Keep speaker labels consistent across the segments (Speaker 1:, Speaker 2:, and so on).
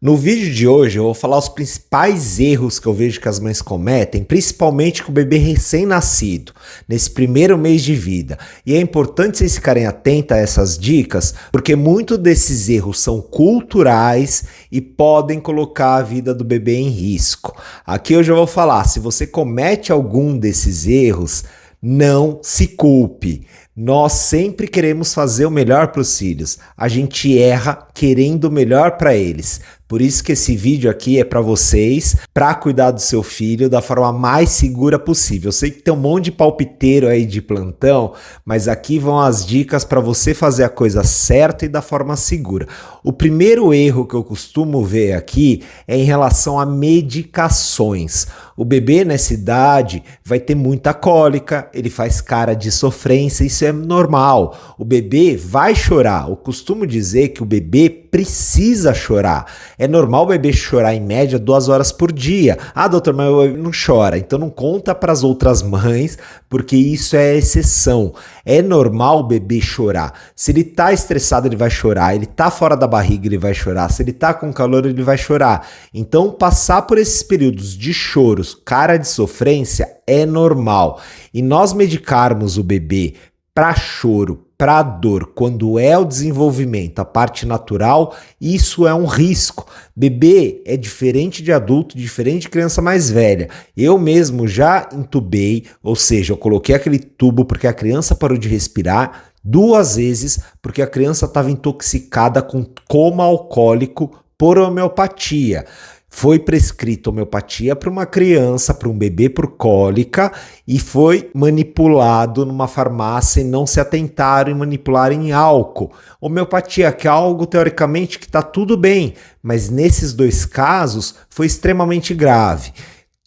Speaker 1: No vídeo de hoje eu vou falar os principais erros que eu vejo que as mães cometem, principalmente com o bebê recém-nascido, nesse primeiro mês de vida. E é importante vocês ficarem atentos a essas dicas, porque muitos desses erros são culturais e podem colocar a vida do bebê em risco. Aqui hoje eu vou falar, se você comete algum desses erros, não se culpe. Nós sempre queremos fazer o melhor para os filhos. A gente erra querendo o melhor para eles. Por isso que esse vídeo aqui é para vocês, para cuidar do seu filho da forma mais segura possível. Eu sei que tem um monte de palpiteiro aí de plantão, mas aqui vão as dicas para você fazer a coisa certa e da forma segura. O primeiro erro que eu costumo ver aqui é em relação a medicações. O bebê nessa idade vai ter muita cólica, ele faz cara de sofrência, isso é normal. O bebê vai chorar. Eu costumo dizer que o bebê precisa chorar. É normal o bebê chorar em média 2 horas por dia. Ah, doutor, mas o bebê não chora. Então não conta para as outras mães, porque isso é exceção. É normal o bebê chorar. Se ele tá estressado, ele vai chorar. Ele tá fora da barriga, ele vai chorar. Se ele tá com calor, ele vai chorar. Então passar por esses períodos de choros, cara de sofrência, é normal. E nós medicarmos o bebê para choro, para dor, quando é o desenvolvimento, a parte natural, isso é um risco. Bebê é diferente de adulto, diferente de criança mais velha. Eu mesmo já intubei, ou seja, eu coloquei aquele tubo porque a criança parou de respirar 2 vezes, porque a criança estava intoxicada com coma alcoólico por homeopatia. Foi prescrito homeopatia para uma criança, para um bebê por cólica e foi manipulado numa farmácia e não se atentaram em manipular em álcool. Homeopatia, que é algo teoricamente que está tudo bem, mas nesses 2 casos foi extremamente grave.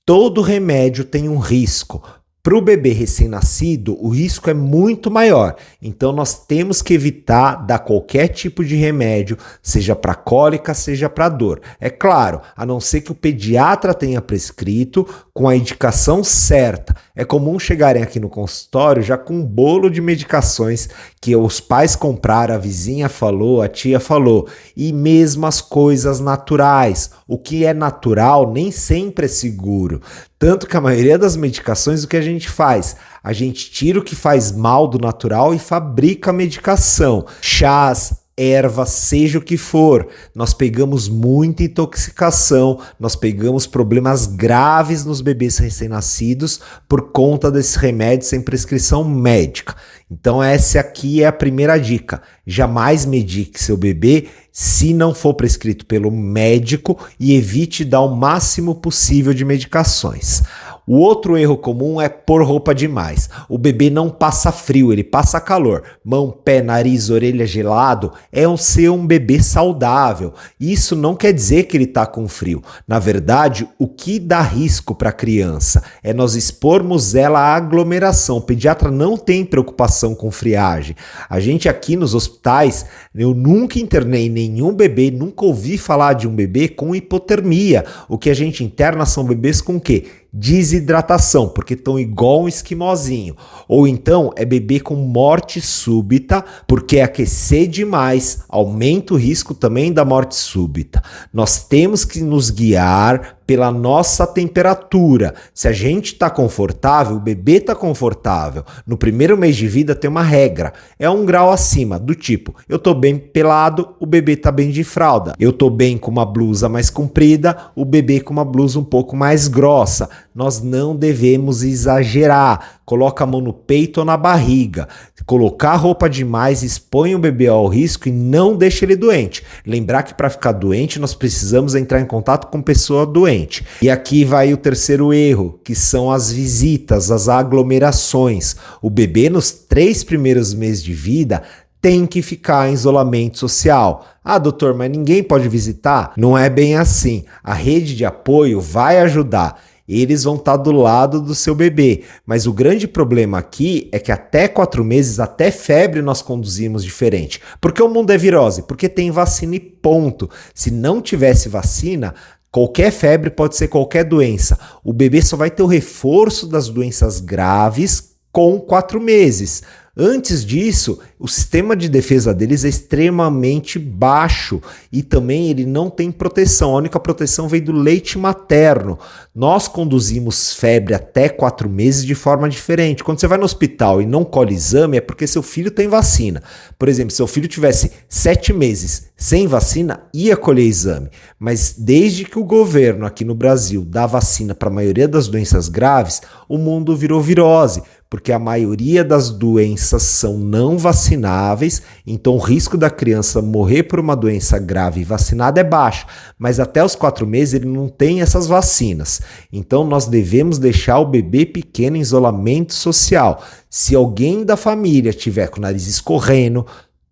Speaker 1: Todo remédio tem um risco. Para o bebê recém-nascido, o risco é muito maior, então nós temos que evitar dar qualquer tipo de remédio, seja para cólica, seja para dor. É claro, a não ser que o pediatra tenha prescrito com a indicação certa. É comum chegarem aqui no consultório já com um bolo de medicações que os pais compraram, a vizinha falou, a tia falou, e mesmo as coisas naturais. O que é natural nem sempre é seguro. Tanto que a maioria das medicações, o que a gente faz? A gente tira o que faz mal do natural e fabrica a medicação. Chás, ervas, seja o que for. Nós pegamos muita intoxicação, nós pegamos problemas graves nos bebês recém-nascidos por conta desses remédios sem prescrição médica. Então essa aqui é a primeira dica. Jamais medique seu bebê se não for prescrito pelo médico e evite dar o máximo possível de medicações. O outro erro comum é pôr roupa demais. O bebê não passa frio, ele passa calor. Mão, pé, nariz, orelha gelado é um bebê saudável. Isso não quer dizer que ele está com frio. Na verdade, o que dá risco para a criança é nós expormos ela à aglomeração. O pediatra não tem preocupação com friagem. A gente aqui nos hospitais, eu nunca internei nenhum bebê, nunca ouvi falar de um bebê com hipotermia. O que a gente interna são bebês com o quê? Desidratação, porque estão igual um esquimozinho. Ou então é bebê com morte súbita, porque aquecer demais aumenta o risco também da morte súbita. Nós temos que nos guiar pela nossa temperatura. Se a gente está confortável, o bebê está confortável. No primeiro mês de vida tem uma regra, é 1 grau acima, do tipo, eu estou bem pelado, o bebê está bem de fralda. Eu estou bem com uma blusa mais comprida, o bebê com uma blusa um pouco mais grossa. Nós não devemos exagerar. Coloca a mão no peito ou na barriga. Colocar roupa demais expõe o bebê ao risco e não deixa ele doente. Lembrar que para ficar doente nós precisamos entrar em contato com pessoa doente. E aqui vai o terceiro erro, que são as visitas, as aglomerações. O bebê nos 3 primeiros meses de vida tem que ficar em isolamento social. Ah, doutor, mas ninguém pode visitar? Não é bem assim. A rede de apoio vai ajudar. Eles vão estar do lado do seu bebê. Mas o grande problema aqui é que até 4 meses, até febre, nós conduzimos diferente. Porque o mundo é virose? Porque tem vacina e ponto. Se não tivesse vacina, qualquer febre pode ser qualquer doença. O bebê só vai ter o reforço das doenças graves com 4 meses. Antes disso, o sistema de defesa deles é extremamente baixo e também ele não tem proteção. A única proteção vem do leite materno. Nós conduzimos febre até 4 meses de forma diferente. Quando você vai no hospital e não colhe exame, é porque seu filho tem vacina. Por exemplo, se seu filho tivesse 7 meses sem vacina, ia colher exame. Mas desde que o governo aqui no Brasil dá vacina para a maioria das doenças graves, o mundo virou virose, porque a maioria das doenças são não vacináveis, então o risco da criança morrer por uma doença grave vacinada é baixo, mas até os 4 meses ele não tem essas vacinas. Então nós devemos deixar o bebê pequeno em isolamento social. Se alguém da família tiver com o nariz escorrendo,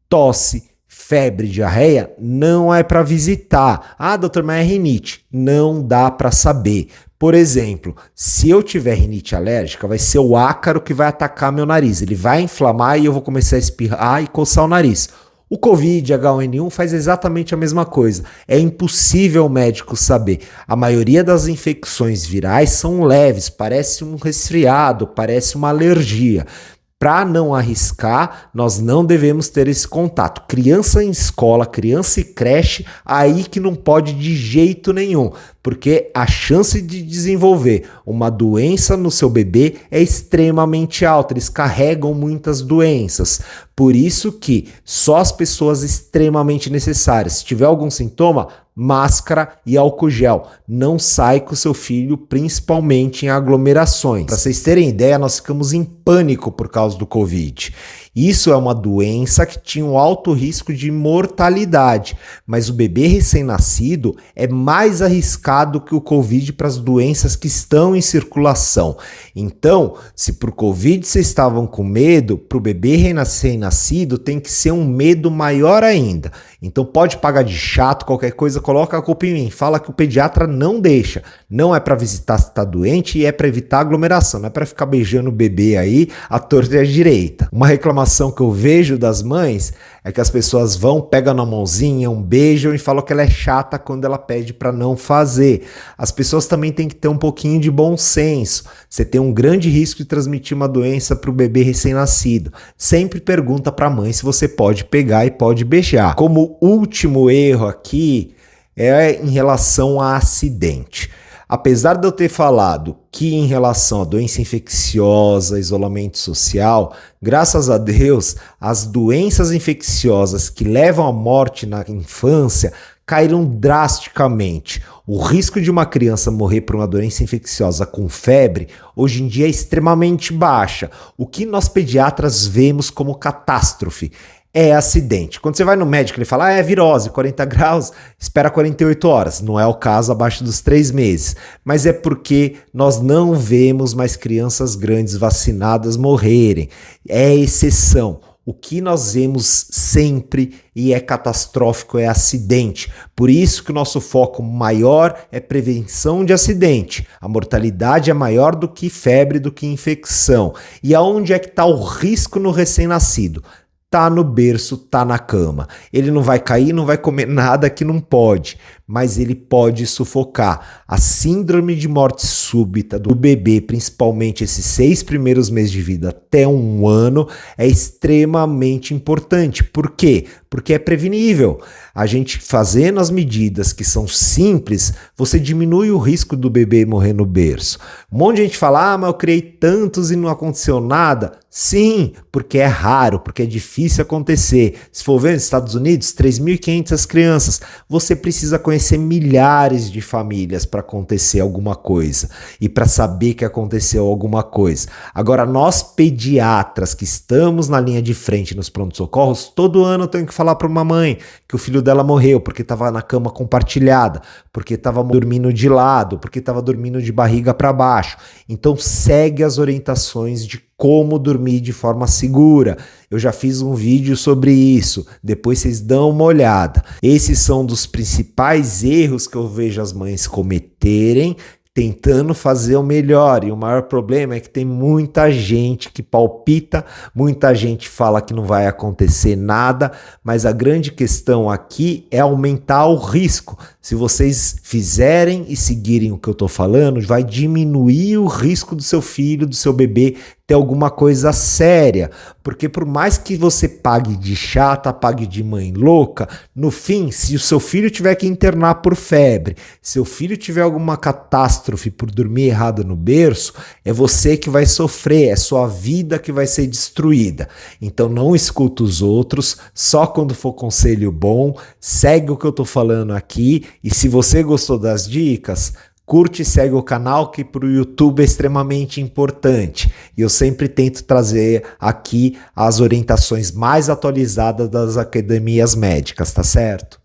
Speaker 1: tosse, febre, diarreia, não é para visitar. Ah, doutor, mas é rinite. Não dá para saber. Por exemplo, se eu tiver rinite alérgica, vai ser o ácaro que vai atacar meu nariz. Ele vai inflamar e eu vou começar a espirrar e coçar o nariz. O Covid, H1N1 faz exatamente a mesma coisa. É impossível o médico saber. A maioria das infecções virais são leves, parece um resfriado, parece uma alergia. Para não arriscar, nós não devemos ter esse contato. Criança em escola, criança em creche, aí que não pode de jeito nenhum, porque a chance de desenvolver uma doença no seu bebê é extremamente alta. Eles carregam muitas doenças. Por isso que só as pessoas extremamente necessárias. Se tiver algum sintoma, máscara e álcool gel. Não sai com o seu filho, principalmente em aglomerações. Para vocês terem ideia, nós ficamos em pânico por causa do Covid. Isso é uma doença que tinha um alto risco de mortalidade, mas o bebê recém-nascido é mais arriscado que o Covid para as doenças que estão em circulação. Então, se por Covid vocês estavam com medo, para o bebê recém-nascido tem que ser um medo maior ainda. Então pode pagar de chato, qualquer coisa, coloca a culpa em mim. Fala que o pediatra não deixa. Não é para visitar se está doente e é para evitar aglomeração. Não é para ficar beijando o bebê aí à torta e à direita. Uma reclamação que eu vejo das mães é que as pessoas vão, pegam na mãozinha, beijam e falam que ela é chata quando ela pede para não fazer. As pessoas também têm que ter um pouquinho de bom senso. Você tem um grande risco de transmitir uma doença para o bebê recém-nascido. Sempre pergunta para a mãe se você pode pegar e pode beijar. Como último erro aqui é em relação a acidente. Apesar de eu ter falado que em relação a doença infecciosa, isolamento social, graças a Deus, as doenças infecciosas que levam à morte na infância caíram drasticamente. O risco de uma criança morrer por uma doença infecciosa com febre, hoje em dia é extremamente baixa. O que nós pediatras vemos como catástrofe é acidente. Quando você vai no médico, ele fala, é virose, 40 graus, espera 48 horas. Não é o caso abaixo dos 3 meses. Mas é porque nós não vemos mais crianças grandes vacinadas morrerem. É exceção. O que nós vemos sempre e é catastrófico é acidente. Por isso que o nosso foco maior é prevenção de acidente. A mortalidade é maior do que febre, do que infecção. E aonde é que está o risco no recém-nascido? Tá no berço, tá na cama. Ele não vai cair, não vai comer nada que não pode, mas ele pode sufocar. A síndrome de morte súbita do bebê, principalmente esses 6 primeiros meses de vida até 1 ano, é extremamente importante. Por quê? Porque é prevenível. A gente fazendo as medidas que são simples, você diminui o risco do bebê morrer no berço. Um monte de gente fala, mas eu criei tantos e não aconteceu nada. Sim, porque é raro, porque é difícil acontecer. Se for ver nos Estados Unidos, 3.500 crianças. Você precisa conhecer milhares de famílias para acontecer alguma coisa e para saber que aconteceu alguma coisa. Agora, nós pediatras que estamos na linha de frente nos pronto-socorros, todo ano eu tenho que falar para uma mãe que o filho dela morreu porque estava na cama compartilhada, porque estava dormindo de lado, porque estava dormindo de barriga para baixo. Então, segue as orientações de como dormir de forma segura. Eu já fiz um vídeo sobre isso, depois vocês dão uma olhada. Esses são dos principais erros que eu vejo as mães cometerem, tentando fazer o melhor, e o maior problema é que tem muita gente que palpita, muita gente fala que não vai acontecer nada, mas a grande questão aqui é aumentar o risco. Se vocês fizerem e seguirem o que eu estou falando, vai diminuir o risco do seu filho, do seu bebê ter alguma coisa séria, porque por mais que você pague de chata, pague de mãe louca, no fim, se o seu filho tiver que internar por febre, se o filho tiver alguma catástrofe por dormir errado no berço, é você que vai sofrer, é sua vida que vai ser destruída. Então não escuta os outros, só quando for conselho bom, segue o que eu tô falando aqui, e se você gostou das dicas, curte e segue o canal, que para o YouTube é extremamente importante. E eu sempre tento trazer aqui as orientações mais atualizadas das academias médicas, tá certo?